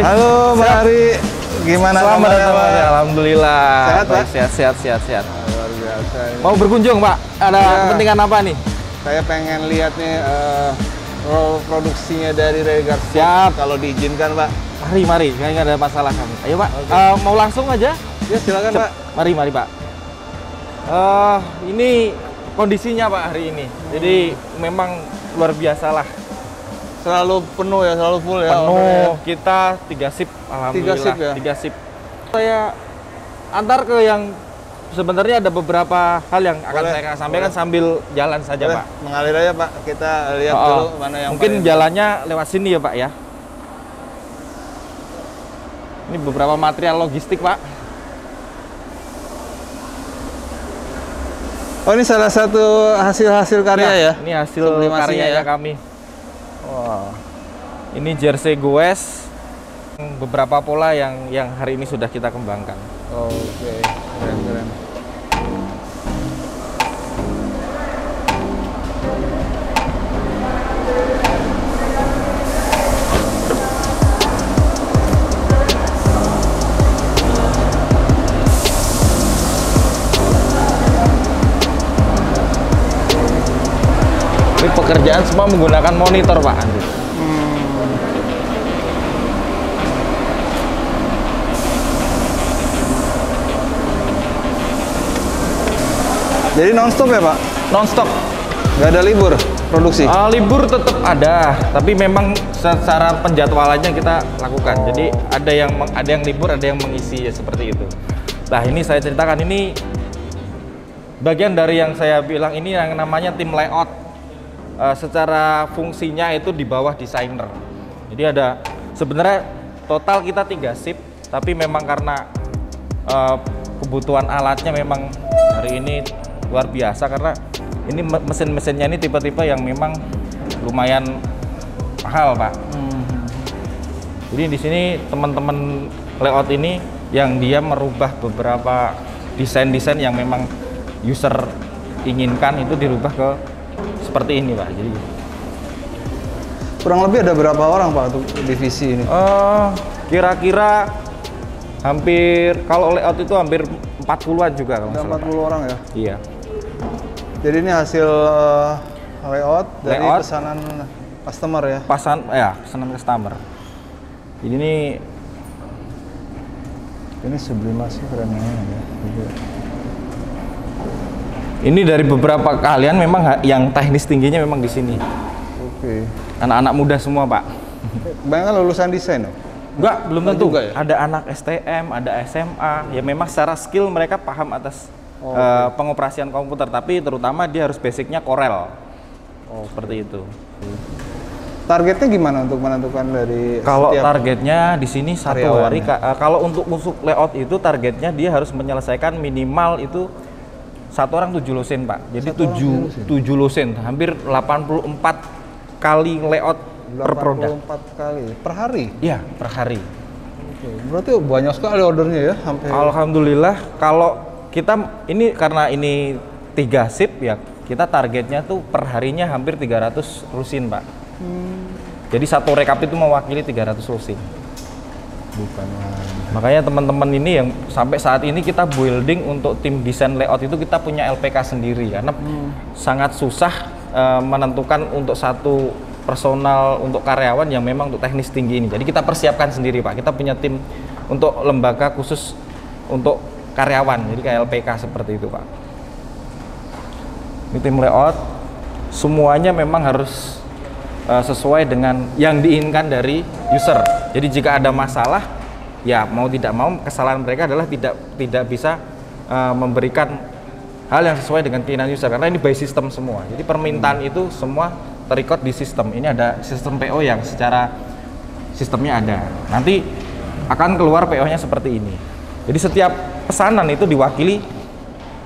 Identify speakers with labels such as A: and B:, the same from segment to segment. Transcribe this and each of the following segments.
A: Halo Mbak Ari, gimana
B: Selamat
A: kabarnya,
B: datang,
A: Pak?
B: Pak. Alhamdulillah.
A: Sehat, Pak?
B: Sehat.
A: Luar biasa ini.
B: Mau berkunjung, Pak? Ada
A: Ya.
B: kepentingan apa nih?
A: Saya pengen lihat nih produksinya dari Regar.
B: Siap.
A: Kalau diizinkan, Pak.
B: Mari, kayaknya ada masalah kami. Ayo, Pak.
A: Oke.
B: Mau langsung aja?
A: Ya silakan, Pak.
B: Mari, Pak. Ini kondisinya, Pak, hari ini. Jadi memang luar biasa lah.
A: Selalu penuh ya, selalu full ya.
B: Penuh.
A: ordernya.
B: Kita 3 shift, alhamdulillah.
A: 3 shift ya?
B: 3 shift. Saya antar ke yang sebenarnya ada beberapa hal yang akan
A: Boleh,
B: saya sampaikan
A: boleh.
B: sambil jalan saja,
A: Boleh,
B: Pak.
A: mengalir aja, Pak. Kita lihat
B: Oh,
A: dulu mana yang
B: mungkin
A: paling-
B: jalannya lewat sini ya, Pak ya. Ini beberapa material logistik, Pak.
A: Oh, ini salah satu hasil karya ya?
B: Ini hasil
A: Sublimasinya
B: karya
A: ya?
B: kami. Wah. Ini jersey goes. Beberapa pola yang hari ini sudah kita kembangkan.
A: Oke, keren.
B: Ini pekerjaan semua menggunakan monitor, Pak Andi.
A: Jadi nonstop ya, Pak?
B: Non-stop.
A: Nggak ada libur produksi?
B: Libur tetap ada, tapi memang secara penjadwalannya kita lakukan. Jadi ada yang libur, ada yang mengisi ya, seperti itu. Nah, ini saya ceritakan, ini bagian dari yang saya bilang ini yang namanya tim layout. Secara fungsinya itu di bawah desainer. Jadi ada sebenarnya total kita 3 shift, tapi memang karena kebutuhan alatnya memang hari ini luar biasa, karena ini mesin-mesinnya ini tipe-tipe yang memang lumayan mahal, Pak. Jadi di sini teman-teman layout ini yang dia merubah beberapa desain-desain yang memang user inginkan itu dirubah ke seperti ini, Pak. Jadi
A: Kurang lebih ada berapa orang, Pak, untuk divisi ini?
B: kira-kira hampir, kalau layout itu hampir 40-an juga kalau
A: Ada
B: nggak salah,
A: 40 orang ya?
B: Pak. Iya.
A: Jadi ini hasil layout dari
B: Layout.
A: pesanan customer ya?
B: Pesanan customer. Jadi
A: Ini sublimasi keren banget ya.
B: ini dari beberapa kalian memang yang teknis tingginya memang di sini.
A: Oke.
B: Anak-anak muda semua, Pak.
A: Kebanyakan lulusan desain ya?
B: Enggak, belum
A: Enggak
B: tentu.
A: juga ya?
B: Ada anak STM, ada SMA. Ya memang secara skill mereka paham atas pengoperasian komputer, tapi terutama dia harus basicnya Corel. Seperti itu.
A: Targetnya gimana untuk menentukan dari
B: Kalau
A: setiap
B: targetnya di sini satu
A: karyawan
B: hari,
A: ya?
B: kalau untuk musuh layout itu targetnya dia harus menyelesaikan minimal itu satu orang 7 lusin, Pak. Jadi
A: Satu orang
B: 7 lusin, hampir 84 kali layout per produk.
A: 84 kali per hari?
B: Iya, per hari.
A: Oke. Berarti banyak sekali ordernya ya? Hampir.
B: Alhamdulillah, kalau kita ini karena ini 3 shift ya, kita targetnya tuh per harinya hampir 300 lusin, Pak. Jadi satu rekap itu mewakili 300 lusin.
A: Bukan lagi.
B: Makanya teman-teman ini yang sampai saat ini kita building untuk tim desain layout itu kita punya LPK sendiri, karena sangat susah menentukan untuk satu personal untuk karyawan yang memang untuk teknis tinggi ini. Jadi kita persiapkan sendiri, Pak. Kita punya tim untuk lembaga khusus untuk karyawan, jadi kayak LPK seperti itu, Pak. Ini tim layout, semuanya memang harus sesuai dengan yang diinginkan dari user. Jadi jika ada masalah, ya mau tidak mau kesalahan mereka adalah tidak bisa memberikan hal yang sesuai dengan keinginan user, karena ini by system semua. Jadi permintaan itu semua terrecord di sistem. Ini ada sistem PO yang secara sistemnya ada. Nanti akan keluar PO-nya seperti ini. Jadi setiap pesanan itu diwakili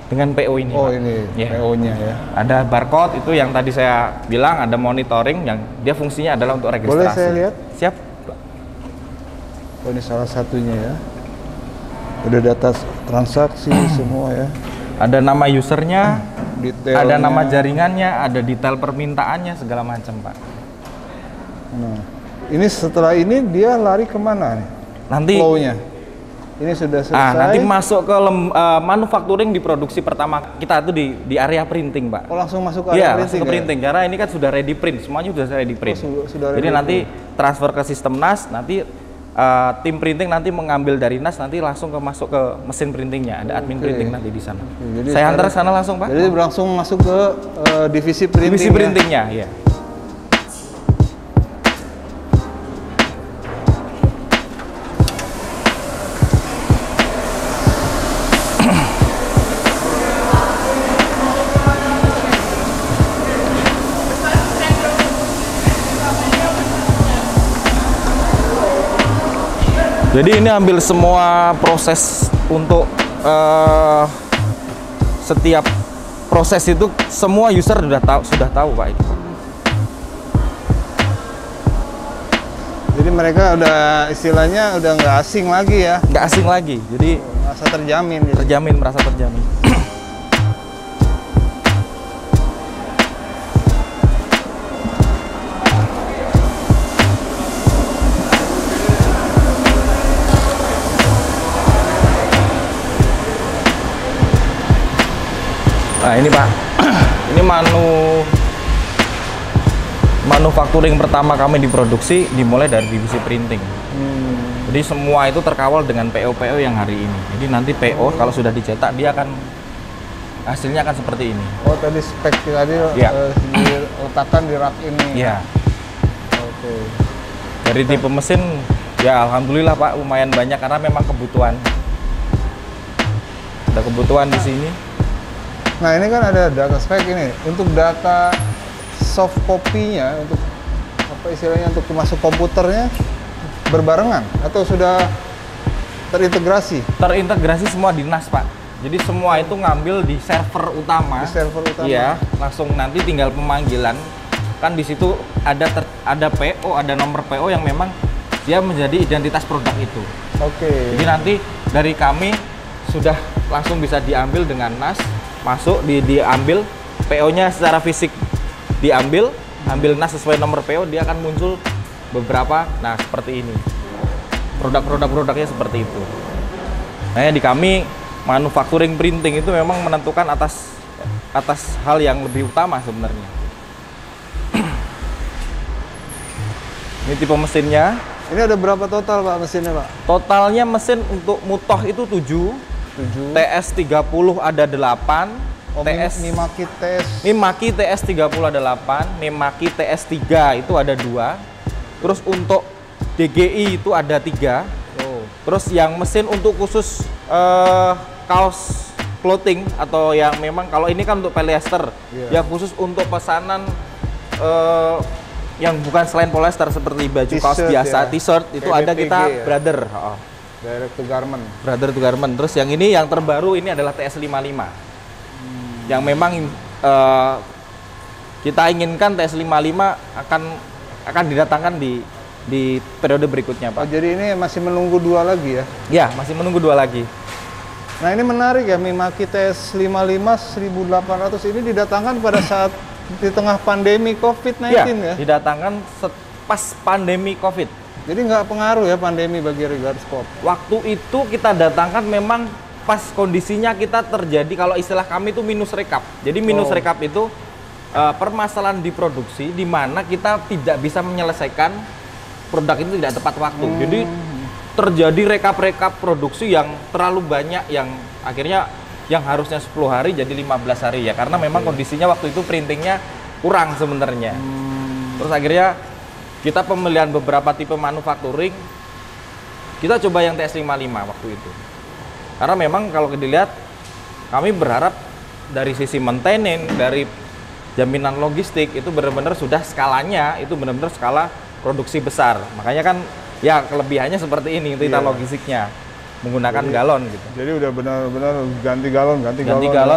B: dengan PO ini.
A: Oh,
B: Pak.
A: ini
B: Ya.
A: PO-nya ya.
B: Ada barcode itu yang tadi saya bilang, ada monitoring yang dia fungsinya adalah untuk registrasi.
A: Boleh saya lihat?
B: Siap.
A: Oh, ini salah satunya ya. Udah data transaksi semua ya.
B: Ada nama usernya,
A: Detailnya.
B: ada nama jaringannya, ada detail permintaannya, segala macam, Pak.
A: Nah, Ini setelah ini dia lari kemana nih?
B: Nanti
A: Flow-nya. Ini sudah selesai.
B: nanti masuk ke manufacturing di produksi pertama kita itu di area printing, Pak.
A: Oh, langsung masuk ke
B: Iya,
A: area
B: langsung ke printing. Karena ini kan sudah ready print, semuanya sudah ready print.
A: Sudah
B: Jadi
A: ready
B: nanti transfer ke sistem NAS, nanti tim printing nanti mengambil dari NAS, nanti langsung masuk ke mesin printingnya. Ada admin printing nanti di sana.
A: Jadi
B: Saya antar ke sana langsung, Pak.
A: Jadi langsung masuk ke divisi printing.
B: Divisi printingnya, ya. Jadi ini ambil semua proses untuk setiap proses itu semua user sudah tahu Pak itu.
A: Jadi mereka udah istilahnya udah nggak asing lagi ya?
B: Nggak asing lagi, jadi
A: merasa terjamin. Gitu.
B: Merasa terjamin. Nah ini Pak, ini manufacturing pertama kami diproduksi dimulai dari divisi printing. Jadi semua itu terkawal dengan PO-PO yang hari ini. Jadi nanti PO kalau sudah dicetak dia akan hasilnya akan seperti ini.
A: Oh tadi spek tadi
B: ya.
A: Diletakkan di rak ini.
B: Iya.
A: Oke.
B: Dari tipe mesin ya alhamdulillah Pak lumayan banyak karena memang kebutuhan. Ada kebutuhan di sini.
A: Nah ini kan ada data spek ini untuk data soft copy-nya untuk apa istilahnya untuk masuk komputernya berbarengan atau sudah terintegrasi?
B: Terintegrasi semua di NAS Pak. Jadi semua itu ngambil di server utama.
A: Di server utama.
B: Iya, langsung nanti tinggal pemanggilan. Kan di situ ada PO, ada nomor PO yang memang dia menjadi identitas produk itu.
A: Oke.
B: Jadi nanti dari kami sudah langsung bisa diambil dengan NAS. Masuk diambil PO-nya secara fisik diambil, ambil NAS sesuai nomor PO, dia akan muncul beberapa. Nah seperti ini produknya seperti itu. Nah di kami manufacturing printing itu memang menentukan atas hal yang lebih utama sebenarnya. Ini tipe mesinnya.
A: Ini ada berapa total Pak mesinnya Pak?
B: Totalnya mesin untuk Mutoh itu 7. TS30 ada 8. Mimaki TS30 ada 8. Mimaki TS3 itu ada 2. Terus untuk DGI itu ada 3. Terus yang mesin untuk khusus kaos clothing atau yang memang kalau ini kan untuk polyester, yang khusus untuk pesanan yang bukan selain polyester seperti baju kaos biasa, t-shirt itu ada kita Brother.
A: Direct to garment.
B: Brother to garment. Terus yang ini yang terbaru ini adalah TS55. Yang memang kita inginkan TS55 akan didatangkan di periode berikutnya, Pak.
A: Oh, jadi ini masih menunggu 2 lagi ya?
B: Ya, masih menunggu 2 lagi.
A: Nah, ini menarik ya, Mimaki TS55 1800 ini didatangkan pada saat di tengah pandemi COVID-19 ya?
B: Didatangkan pas pandemi COVID.
A: Jadi nggak pengaruh ya pandemi bagi Rigard Sport?
B: Waktu itu kita datangkan memang pas kondisinya kita terjadi, kalau istilah kami itu minus rekap. Jadi minus rekap itu permasalahan di produksi di mana kita tidak bisa menyelesaikan produk itu tidak tepat waktu. Jadi terjadi rekap produksi yang terlalu banyak yang akhirnya yang harusnya 10 hari jadi 15 hari ya karena memang kondisinya waktu itu printingnya kurang sebenarnya. Terus akhirnya kita pemilihan beberapa tipe manufacturing, kita coba yang TS55 waktu itu. Karena memang kalau dilihat, kami berharap dari sisi maintenance, dari jaminan logistik, itu benar-benar sudah skalanya, itu benar-benar skala produksi besar. Makanya kan, ya kelebihannya seperti ini, kita logistiknya. Menggunakan galon gitu.
A: Jadi udah benar-benar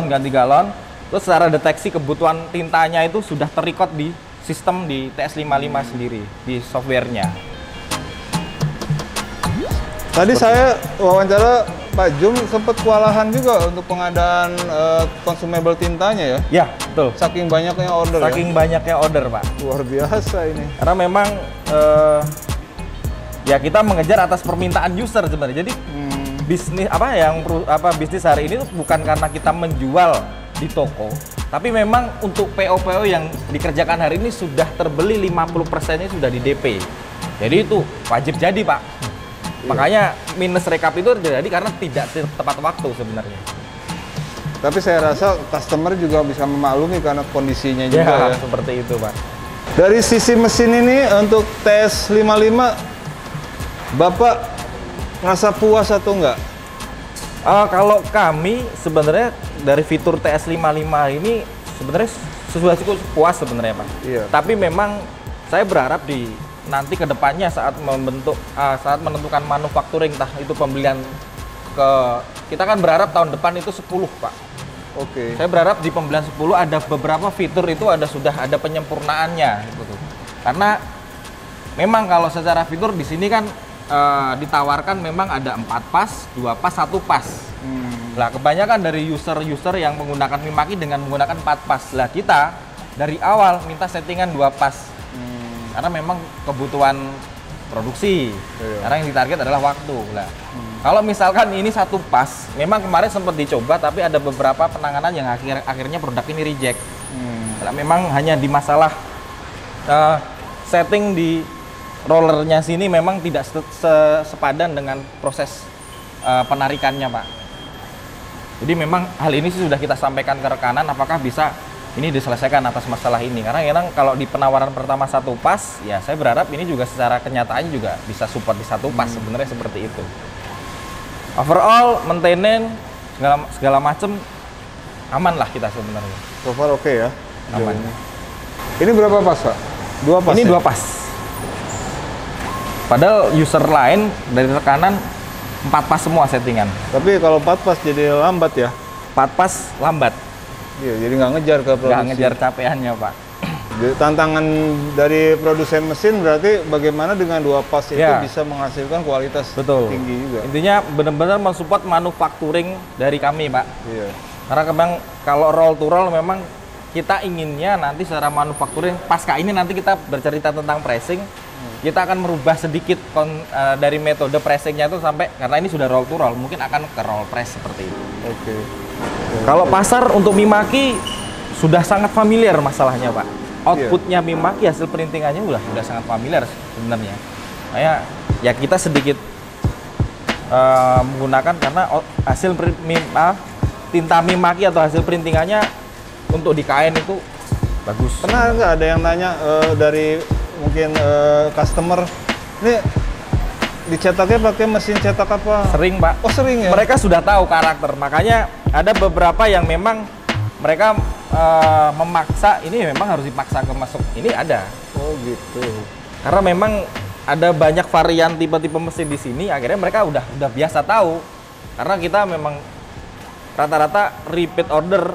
A: ganti galon.
B: Terus secara deteksi kebutuhan tintanya itu sudah terrecord di sistem di TS55 sendiri, di softwarenya.
A: Tadi saya wawancara Pak Jum sempat kewalahan juga untuk pengadaan consumable tintanya ya?
B: Ya, betul.
A: Saking banyaknya order
B: Saking banyaknya order, Pak.
A: Luar biasa ini.
B: Karena memang ya kita mengejar atas permintaan user sebenarnya. Jadi bisnis bisnis hari ini tuh bukan karena kita menjual di toko, tapi memang untuk PO-PO yang dikerjakan hari ini sudah terbeli 50%-nya sudah di DP. Jadi itu wajib jadi, Pak. Makanya minus rekap itu terjadi karena tidak tepat waktu sebenarnya.
A: Tapi saya rasa customer juga bisa memaklumi karena kondisinya juga ya.
B: Seperti itu, Pak.
A: Dari sisi mesin ini untuk TS55, Bapak ngerasa puas atau enggak?
B: Kalau kami sebenarnya dari fitur TS55 ini sebenarnya sudah cukup puas sebenarnya, Pak.
A: Iya.
B: Tapi memang saya berharap nanti kedepannya saat menentukan manufacturing, entah itu pembelian kita kan berharap tahun depan itu 10, Pak.
A: Oke.
B: Saya berharap di pembelian 10 ada beberapa fitur itu sudah ada penyempurnaannya gitu. Karena memang kalau secara fitur di sini kan ditawarkan memang ada 4 pas, 2 pas, 1 pas. Lah kebanyakan dari user yang menggunakan Mimaki dengan menggunakan 4 pas. Lah kita dari awal minta settingan 2 pas. Karena memang kebutuhan produksi. Karena yang ditarget adalah waktu. Lah kalau misalkan ini 1 pas, memang kemarin sempat dicoba tapi ada beberapa penanganan yang akhirnya produk ini reject. Lah memang hanya di masalah setting di rollernya sini memang tidak sepadan dengan proses penarikannya, Pak. Jadi memang hal ini sudah kita sampaikan ke rekanan, apakah bisa ini diselesaikan atas masalah ini. Karena memang kalau di penawaran pertama 1 pas, ya saya berharap ini juga secara kenyataannya juga bisa support di 1 pas, sebenarnya seperti itu. Overall, maintenance, segala macam aman lah kita sebenarnya.
A: So far oke ya?
B: Aman.
A: Ini berapa pas, Pak? 2 pas?
B: Ini
A: ya?
B: 2 pas. Padahal user lain dari rekanan 4 pas semua settingan.
A: Tapi kalau 4 pas jadi lambat ya?
B: 4 pas lambat.
A: Iya, jadi nggak ngejar ke produksi.
B: Nggak ngejar capeannya, Pak.
A: Jadi, tantangan dari produsen mesin berarti bagaimana dengan 2 pas itu
B: Ya.
A: bisa menghasilkan kualitas tinggi juga.
B: Intinya benar-benar mensupport manufacturing dari kami, Pak.
A: Iya.
B: Karena memang kalau roll to roll memang kita inginnya nanti secara manufacturing pasca ini nanti kita bercerita tentang pressing. Kita akan merubah sedikit dari metode pressingnya itu sampai, karena ini sudah roll to roll, mungkin akan ke roll press seperti itu.
A: Oke.
B: Kalau pasar untuk Mimaki sudah sangat familiar masalahnya, Pak. Outputnya Mimaki, hasil printingannya sudah sangat familiar sebenarnya. Kayak ya kita sedikit menggunakan karena hasil tinta Mimaki atau hasil printingannya untuk di kain itu bagus.
A: Pernah nggak ada yang nanya dari mungkin customer, ini dicetaknya pakai mesin cetak apa?
B: Sering, Pak.
A: Oh sering ya?
B: Mereka sudah tahu karakter, makanya ada beberapa yang memang mereka memaksa, ini memang harus dipaksa ke masuk. Ini ada.
A: Oh gitu.
B: Karena memang ada banyak varian tipe-tipe mesin di sini, akhirnya mereka udah biasa tahu. Karena kita memang rata-rata repeat order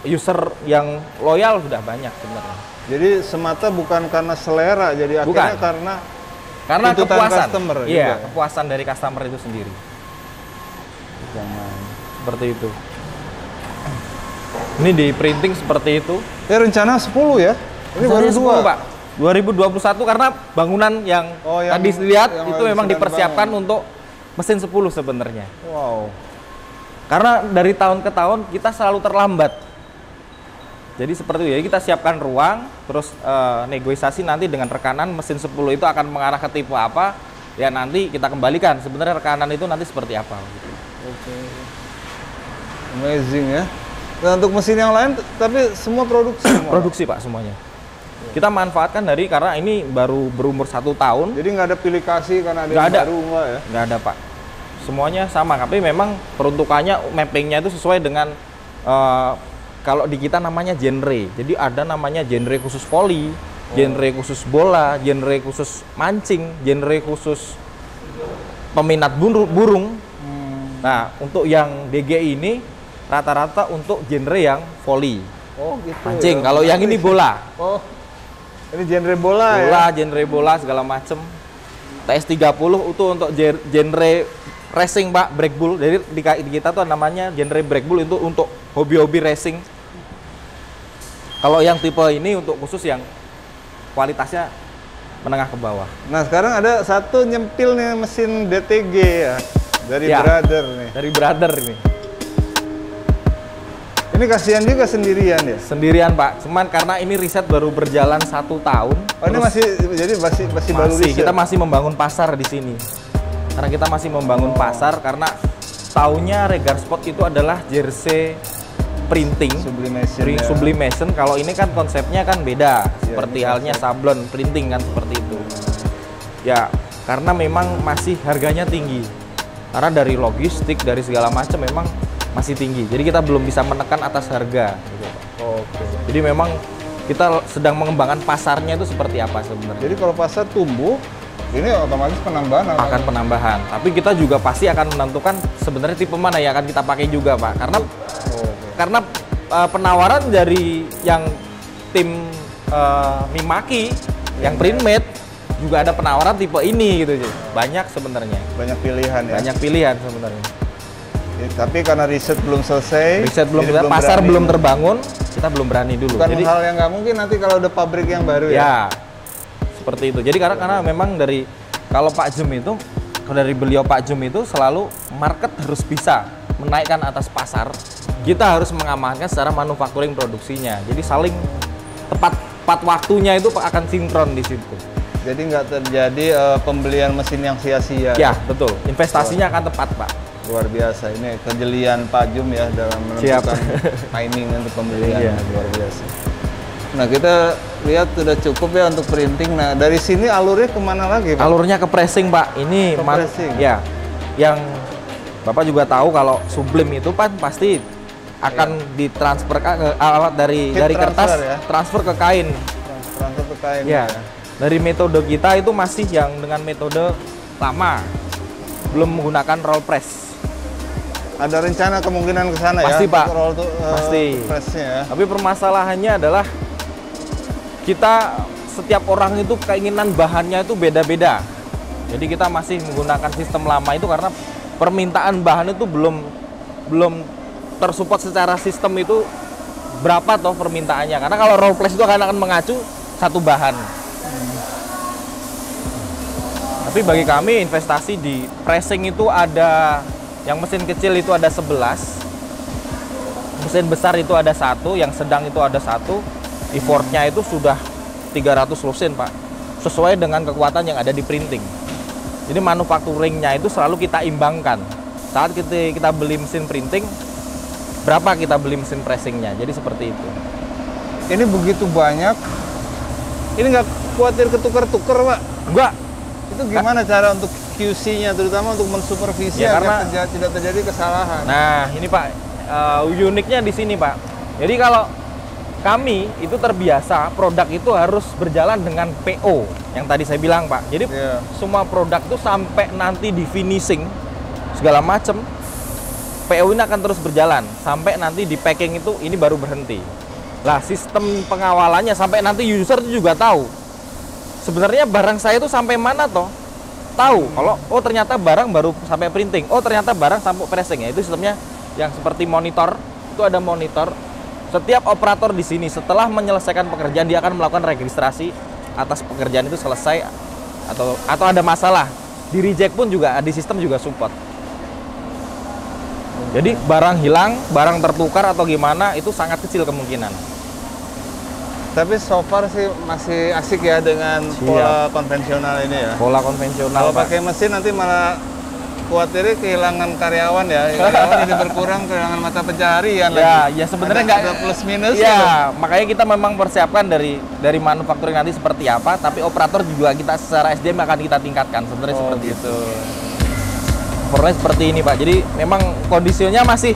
B: user yang loyal sudah banyak sebenarnya.
A: Jadi semata bukan karena selera, jadi akhirnya karena tuntutan
B: kepuasan
A: customer.
B: Iya,
A: juga.
B: kepuasan dari customer itu sendiri.
A: Jangan.
B: Seperti itu. Ini di printing seperti itu.
A: Ya rencana 10 ya? Ini baru 2,
B: Pak. 2021 karena bangunan yang tadi dilihat itu memang dipersiapkan untuk mesin 10 sebenarnya.
A: Wow.
B: Karena dari tahun ke tahun kita selalu terlambat. Jadi seperti itu, jadi kita siapkan ruang, terus negosiasi nanti dengan rekanan mesin 10 itu akan mengarah ke tipe apa, ya nanti kita kembalikan sebenarnya rekanan itu nanti seperti apa. Gitu.
A: Oke. Amazing ya. Dan untuk mesin yang lain, tapi semua produksi semua?
B: Produksi, Pak, semuanya. Kita manfaatkan karena ini baru berumur 1 tahun.
A: Jadi nggak ada pilih kasih karena ada yang baru nggak ya?
B: Nggak ada, Pak. Semuanya sama, tapi memang peruntukannya, mappingnya itu sesuai dengan kalau di kita namanya genre. Jadi ada namanya genre khusus voli, genre khusus bola, genre khusus mancing, genre khusus peminat burung. Nah, untuk yang DG ini rata-rata untuk genre yang voli.
A: Oh, gitu.
B: Mancing.
A: Ya.
B: Kalau yang ini bola.
A: Oh. Ini genre bola ya?
B: Genre bola segala macem. TS30 itu untuk genre racing Pak, brake bull. Jadi di kita tuh namanya genre brake bull itu untuk hobi-hobi racing. Kalau yang tipe ini untuk khusus yang kualitasnya menengah ke bawah.
A: Nah sekarang ada satu nyempil nih mesin DTG ya dari
B: Ya,
A: Brother nih.
B: Dari Brother ini.
A: Ini kasihan juga sendirian ya.
B: Sendirian Pak, cuman karena ini riset baru berjalan 1 tahun.
A: Oh ini masih baru
B: masih
A: riset.
B: kita masih membangun pasar di sini. Karena kita masih membangun pasar karena taunya Regar Sport itu adalah jersey printing, sublimation. Kalau ini kan konsepnya kan beda, seperti halnya sablon printing kan seperti itu. Ya, karena memang masih harganya tinggi. Karena dari logistik, dari segala macam memang masih tinggi. Jadi kita belum bisa menekan atas harga. Gitu.
A: Oke.
B: Jadi memang kita sedang mengembangkan pasarnya itu seperti apa sebenarnya.
A: Jadi kalau pasar tumbuh, ini otomatis penambahan
B: akan penambahan. Tapi kita juga pasti akan menentukan sebenarnya tipe mana yang akan kita pakai juga Pak. Karena penawaran dari yang tim Mimaki, yang printmade juga ada penawaran tipe ini gitu. Banyak sebenarnya.
A: Banyak pilihan ya.
B: Banyak pilihan sebenarnya.
A: Ya, tapi karena riset belum selesai,
B: pasar belum terbangun, kita belum berani dulu.
A: Bukan
B: jadi
A: hal yang nggak mungkin nanti kalau ada pabrik yang baru ya.
B: Ya, seperti itu. Jadi karena memang dari kalau Pak Jem itu, dari beliau Pak Jem itu selalu market harus bisa menaikkan atas pasar. Kita harus mengamankan secara manufacturing produksinya. Jadi saling tepat waktunya itu akan sinkron di situ.
A: Jadi nggak terjadi pembelian mesin yang sia-sia.
B: Ya, betul. Investasinya akan tepat Pak.
A: Luar biasa, ini kejelian Pak Jum ya dalam menentukan timing untuk pembelian.
B: Iya.
A: Luar biasa. Nah kita lihat sudah cukup ya untuk printing. Nah dari sini alurnya kemana lagi Pak?
B: Alurnya ke pressing Pak. Ini
A: pressing.
B: Ya, yang Bapak juga tahu kalau sublim itu kan pasti akan ditransfer ke alat dari kertas ya? Transfer ke kain.
A: Transfer ke kain.
B: Ya. Dari metode kita itu masih yang dengan metode lama, belum menggunakan roll press.
A: Ada rencana kemungkinan ke sana
B: pasti,
A: ya?
B: Pak.
A: Pasti. Ya.
B: Tapi permasalahannya adalah kita setiap orang itu keinginan bahannya itu beda-beda. Jadi kita masih menggunakan sistem lama itu karena permintaan bahan itu belum tersupport secara sistem itu berapa toh permintaannya. Karena kalau roll press itu akan mengacu satu bahan. Tapi bagi kami investasi di pressing itu ada yang mesin kecil itu ada 11, mesin besar itu ada 1, yang sedang itu ada 1, effortnya itu sudah 300 lusin Pak, sesuai dengan kekuatan yang ada di printing. Jadi manufacturingnya itu selalu kita imbangkan. Saat kita beli mesin printing, berapa kita beli mesin pressingnya, jadi seperti itu.
A: Ini begitu banyak, ini nggak khawatir ketukar-tukar Pak?
B: Enggak.
A: Itu gimana cara untuk QC-nya, terutama untuk mensupervisi
B: ya,
A: agar tidak terjadi kesalahan?
B: Nah, ini Pak, uniknya di sini Pak. Jadi kalau kami itu terbiasa produk itu harus berjalan dengan PO, yang tadi saya bilang Pak. Jadi semua produk itu sampai nanti di finishing segala macam, PO ini akan terus berjalan sampai nanti di packing itu ini baru berhenti. Lah sistem pengawalannya sampai nanti user itu juga tahu sebenarnya barang saya itu sampai mana toh, tahu kalau oh ternyata barang baru sampai printing, oh ternyata barang sampai pressing ya. Itu sistemnya yang seperti monitor, itu ada monitor. Setiap operator di sini setelah menyelesaikan pekerjaan dia akan melakukan registrasi atas pekerjaan itu selesai atau ada masalah. Di reject pun juga di sistem juga support. Jadi barang hilang, barang tertukar atau gimana itu sangat kecil kemungkinan.
A: Tapi so far sih masih asik ya dengan pola konvensional ini ya.
B: Pola konvensional.
A: Kalau pakai mesin nanti malah khawatirnya kehilangan karyawan ya. Karyawan jadi berkurang, kehilangan mata pencaharian lagi.
B: Ya sebenarnya nggak
A: ada plus minus.
B: Ya, makanya kita memang persiapkan dari manufacturing nanti seperti apa. Tapi operator juga kita secara SDM akan kita tingkatkan sebenarnya seperti itu. Pokoknya seperti ini Pak. Jadi memang kondisinya masih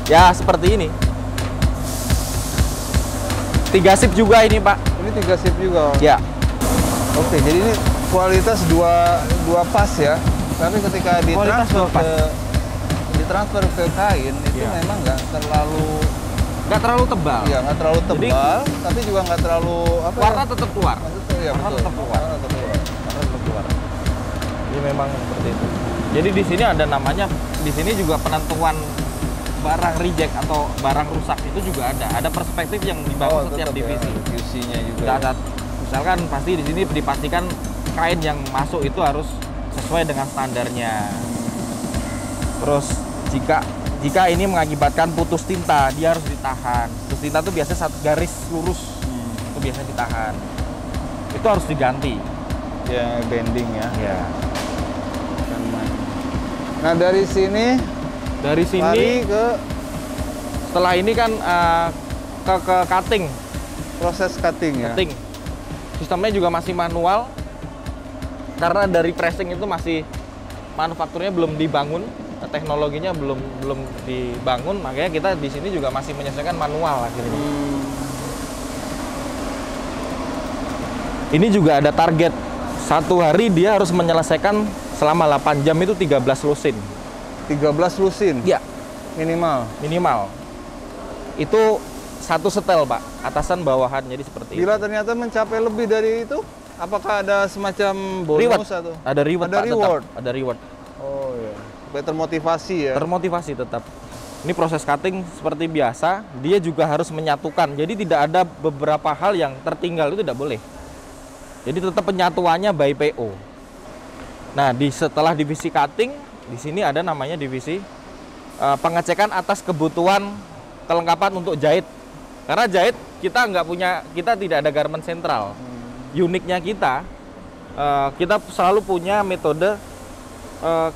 B: ya seperti ini. 3 shift juga ini Pak.
A: Ini 3 shift juga.
B: Ya.
A: Oke, jadi ini kualitas dua pas ya. Tapi ketika ditransfer ke kain itu memang nggak terlalu
B: tebal.
A: Iya, nggak terlalu tebal, tapi juga nggak terlalu
B: warna tetap keluar.
A: Iya, betul.
B: Tetap keluar.
A: Warna tetap keluar.
B: Jadi memang seperti itu. Jadi di sini ada namanya, di sini juga penentuan barang reject atau barang rusak itu juga ada. Ada perspektif yang dibangun setiap divisi.
A: Ya, QC-nya juga.
B: Saat, misalkan pasti di sini dipastikan kain yang masuk itu harus sesuai dengan standarnya. Terus jika ini mengakibatkan putus tinta, dia harus ditahan. Putus tinta itu biasanya satu garis lurus, itu biasanya ditahan. Itu harus diganti.
A: Ya, bending ya.
B: Ya.
A: Nah, dari sini lari ke
B: setelah ini kan ke cutting.
A: Proses cutting ya.
B: Cutting. Sistemnya juga masih manual. Karena dari pressing itu masih manufakturnya belum dibangun, teknologinya belum dibangun, makanya kita di sini juga masih menyesuaikan manual akhirnya. Ini juga ada target. Satu hari dia harus menyelesaikan selama 8 jam itu 13 lusin.
A: 13 lusin?
B: Ya.
A: Minimal?
B: Itu satu setel, Pak. Atasan bawahan, jadi seperti
A: Bila
B: itu.
A: ternyata mencapai lebih dari itu, apakah ada semacam bonus
B: reward.
A: atau?
B: Ada reward,
A: ada
B: Pak,
A: reward?
B: tetap. Ada reward.
A: Oh iya. Supaya termotivasi ya?
B: Termotivasi tetap. Ini proses cutting seperti biasa, dia juga harus menyatukan. Jadi tidak ada beberapa hal yang tertinggal, itu tidak boleh. Jadi tetap penyatuannya by PO. Nah, setelah divisi cutting, di sini ada namanya divisi pengecekan atas kebutuhan kelengkapan untuk jahit. Karena jahit kita tidak ada garment sentral. Uniknya kita selalu punya metode,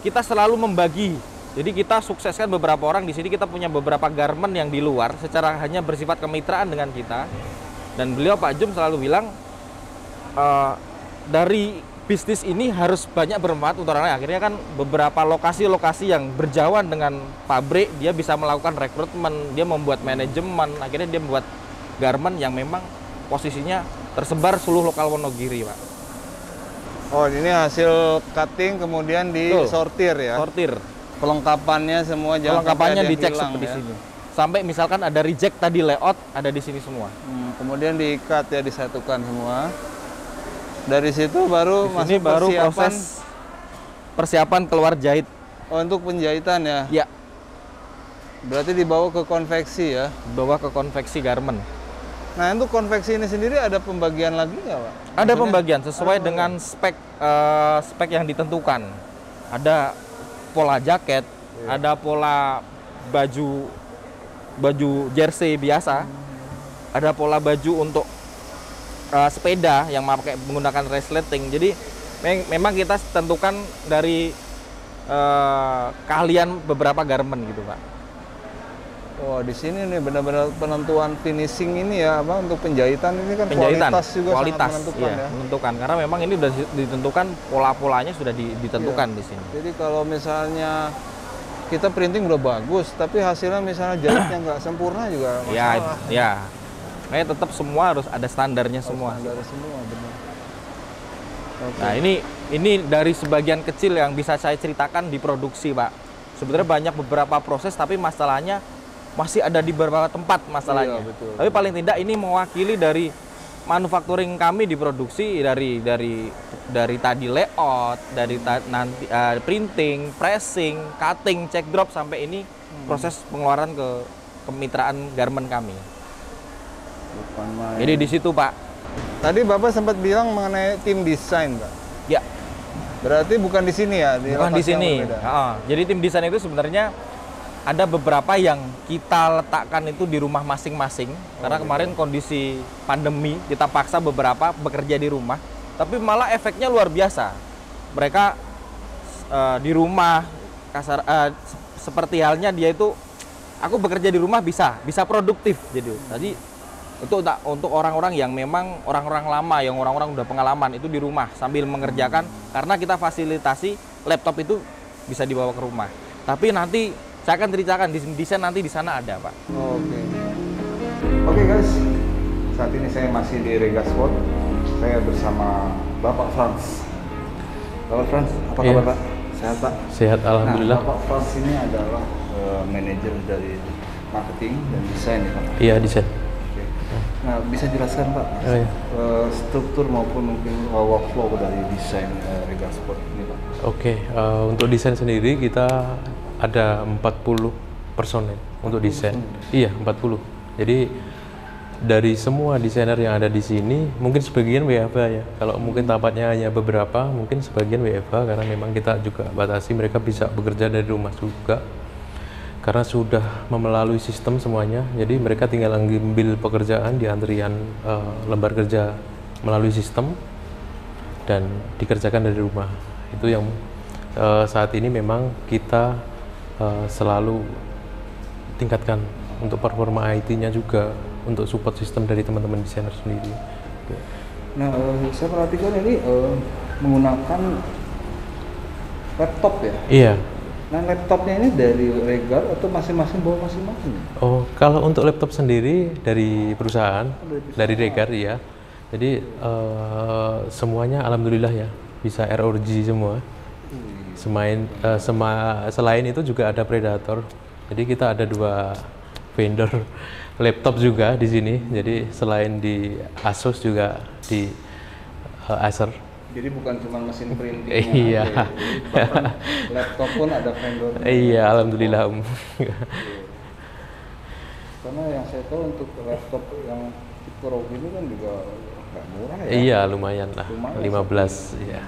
B: kita selalu membagi. Jadi kita sukseskan beberapa orang di sini, kita punya beberapa garment yang di luar secara hanya bersifat kemitraan dengan kita. Dan beliau Pak Jum selalu bilang, dari bisnis ini harus banyak bermanfaat untuk orang lain. Akhirnya kan beberapa lokasi-lokasi yang berjauhan dengan pabrik, dia bisa melakukan rekrutmen, dia membuat manajemen, akhirnya dia membuat garment yang memang posisinya tersebar seluruh lokal Wonogiri, Pak.
A: Oh, ini hasil cutting kemudian disortir ya?
B: Sortir.
A: Pelengkapannya semua jangan
B: Pelengkapannya
A: sampai ada yang
B: dicek
A: hilang,
B: seperti
A: ya?
B: sini. Sampai misalkan ada reject tadi layout, ada di sini semua.
A: Kemudian diikat ya, disatukan semua. Dari situ baru
B: Di sini
A: masuk
B: baru
A: persiapan.
B: proses persiapan keluar jahit.
A: Oh, untuk penjahitan ya?
B: Ya,
A: Berarti dibawa ke konveksi ya?
B: bawa ke konveksi garment.
A: Nah, untuk konveksi ini sendiri ada pembagian lagi nggak, Pak?
B: Ada pembagian sesuai dengan spek yang ditentukan. Ada pola jaket, ada pola baju jersey biasa, ada pola baju untuk sepeda yang menggunakan resleting. Jadi memang kita tentukan dari keahlian beberapa garment gitu, Pak.
A: Oh, di sini nih benar-benar penentuan finishing ini ya, apa, untuk penjahitan ini kan
B: Penjahitan,
A: kualitas juga
B: kualitas,
A: sangat menentukan
B: iya,
A: ya.
B: menentukan karena memang ini sudah ditentukan, pola-polanya sudah ditentukan di sini.
A: Jadi kalau misalnya kita printing udah bagus, tapi hasilnya misalnya jahitnya nggak sempurna juga masalah.
B: Ya. Makanya tetap semua harus ada standarnya semua.
A: Standar semua, benar. Oke.
B: Nah, ini dari sebagian kecil yang bisa saya ceritakan di produksi, Pak. Sebenarnya banyak beberapa proses, tapi masalahnya masih ada di beberapa tempat masalahnya.
A: Iya, betul.
B: Tapi paling tidak ini mewakili dari manufacturing kami di produksi, dari tadi layout, dari nanti printing, pressing, cutting, check drop sampai ini proses pengeluaran ke kemitraan garment kami. Jadi di situ, Pak.
A: Tadi Bapak sempat bilang mengenai tim desain, Pak.
B: Ya,
A: Berarti bukan di sini ya?
B: bukan di
A: lokasi yang
B: sini.
A: berbeda?
B: Jadi tim desain itu sebenarnya ada beberapa yang kita letakkan itu di rumah masing-masing. Karena kemarin kondisi pandemi, kita paksa beberapa bekerja di rumah. Tapi malah efeknya luar biasa. Mereka di rumah, seperti halnya dia itu, aku bekerja di rumah bisa produktif. Jadi untuk orang-orang yang memang orang-orang lama, yang orang-orang udah pengalaman itu di rumah sambil mengerjakan, karena kita fasilitasi laptop itu bisa dibawa ke rumah. Tapi nanti saya akan ceritakan desain nanti di sana ada, Pak.
A: Oke guys, saat ini saya masih di Regasport. Saya bersama Bapak Frans. Bapak Frans, apa kabar, Pak? Sehat, Pak?
B: Sehat, alhamdulillah.
A: Nah, Bapak Frans ini adalah manajer dari marketing dan desain ya, Pak?
B: Iya, desain.
A: Oke. Nah, bisa jelaskan Pak struktur maupun mungkin workflow dari desain Regal Sport ini Pak?
C: Oke, untuk desain sendiri kita ada 40 personel untuk desain. Iya, 40. Jadi dari semua desainer yang ada di sini, mungkin sebagian WFH ya. Kalau mungkin tempatnya hanya beberapa, mungkin sebagian WFH karena memang kita juga batasi mereka bisa bekerja dari rumah juga. Karena sudah melalui sistem semuanya, jadi mereka tinggal ambil pekerjaan di antrian lembar kerja melalui sistem dan dikerjakan dari rumah. Itu yang saat ini memang kita selalu tingkatkan untuk performa IT-nya juga, untuk support sistem dari teman-teman desainer sendiri.
A: Nah, saya perhatikan ini menggunakan laptop ya?
C: Iya.
A: Nah, laptopnya ini dari Regal atau masing-masing bawa masing-masing?
C: Oh, kalau untuk laptop sendiri dari perusahaan, dari Regal ya. Jadi semuanya alhamdulillah ya bisa ROG semua. Selain itu juga ada Predator. Jadi kita ada 2 vendor laptop juga di sini. Jadi selain di Asus juga di Acer.
A: Jadi bukan cuma mesin printing.
C: Iya.
A: Bahkan laptop pun ada vendor.
C: Iya, alhamdulillah.
A: Karena yang saya tahu untuk laptop yang tipe ROG ini kan juga nggak murah ya.
C: Iya, lumayan lah. 15 ya.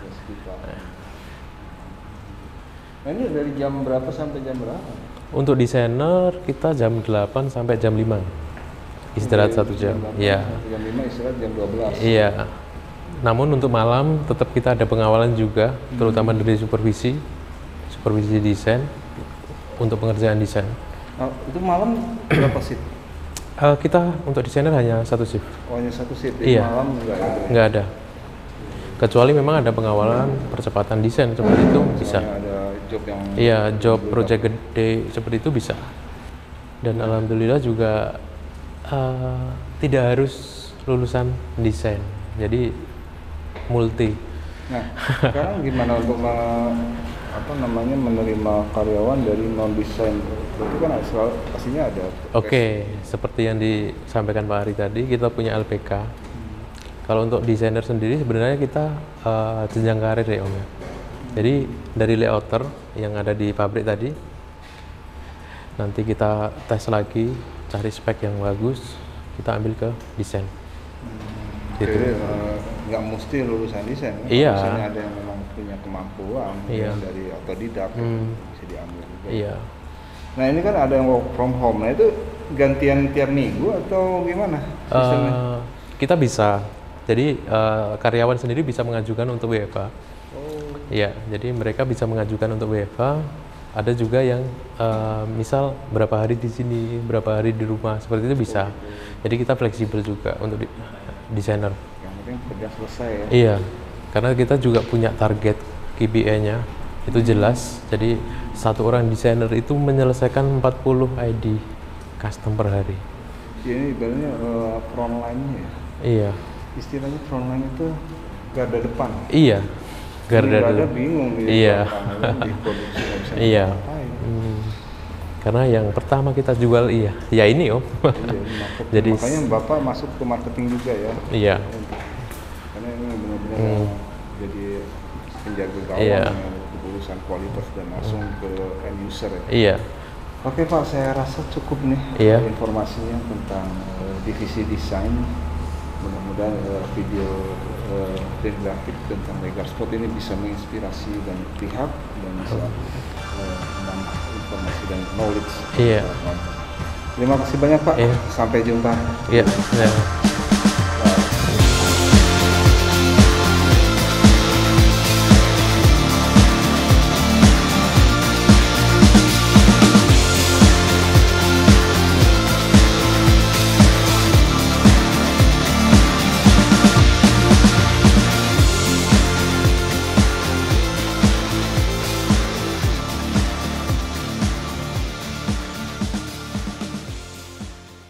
A: Nah, ini dari jam berapa sampai jam berapa?
C: Untuk desainer kita jam 8 sampai jam 5. Istirahat 1 jam. Iya.
A: Jam 5 istirahat jam 12.
C: Iya. Namun untuk malam tetap kita ada pengawalan juga, terutama dari supervisi desain untuk pengerjaan desain.
A: Nah, itu malam berapa shift?
C: Kita untuk desainer hanya 1 shift.
A: Oh, hanya 1 shift.
C: Iya.
A: Malam
C: nggak ada. Kecuali memang ada pengawalan percepatan desain seperti itu bisa.
A: Ada job yang
C: job project gede seperti itu bisa. Dan alhamdulillah juga tidak harus lulusan desain. Jadi multi.
A: Nah, sekarang gimana untuk menerima karyawan dari non desain? Itu kan pastinya ada.
C: Oke, seperti yang disampaikan Pak Ari tadi, kita punya LPK. Kalau untuk desainer sendiri sebenarnya kita jenjang karir ya Om ya. Jadi dari layouter yang ada di pabrik tadi, nanti kita tes lagi, cari spek yang bagus, kita ambil ke desain.
A: Gitu. Nggak mesti lulusan desain kan?
C: Iya.
A: Misalnya ada yang memang punya kemampuan
C: iya.
A: Dari otodidak bisa diambil juga.
C: Iya.
A: Nah, ini kan ada yang work from home. Nah, itu gantian tiap minggu atau gimana sistemnya?
C: Kita bisa. Jadi karyawan sendiri bisa mengajukan untuk WFH. Iya, jadi mereka bisa mengajukan untuk WFH. Ada juga yang misal berapa hari di sini, berapa hari di rumah, seperti itu bisa. Jadi kita fleksibel juga untuk desainer.
A: Yang penting kerja selesai ya.
C: Iya, karena kita juga punya target KPI-nya itu jelas. Jadi satu orang desainer itu menyelesaikan 40 ID custom per hari.
A: Ini ibaratnya frontline-nya ya.
C: Iya.
A: Istilahnya frontline itu garda depan.
C: Iya. Garda
A: bingung gitu.
C: Iya.
A: Di produksi nggak bisa
C: iya. Karena yang pertama kita jual ya ini Om.
A: Iya, jadi makanya Bapak masuk ke marketing juga ya.
C: Iya.
A: Karena ini benar-benar jadi penjaga gawang urusan kualitas dan langsung ke end user ya.
C: Iya.
A: Oke Pak, saya rasa cukup nih informasinya tentang divisi desain. Mudah-mudahan video dan grafik tentang Regal Sport ini bisa menginspirasi banyak pihak dan bisa menambah informasi dan knowledge.
C: Iya.
A: Terima kasih banyak Pak.
C: Iya.
A: Sampai jumpa.
C: Iya.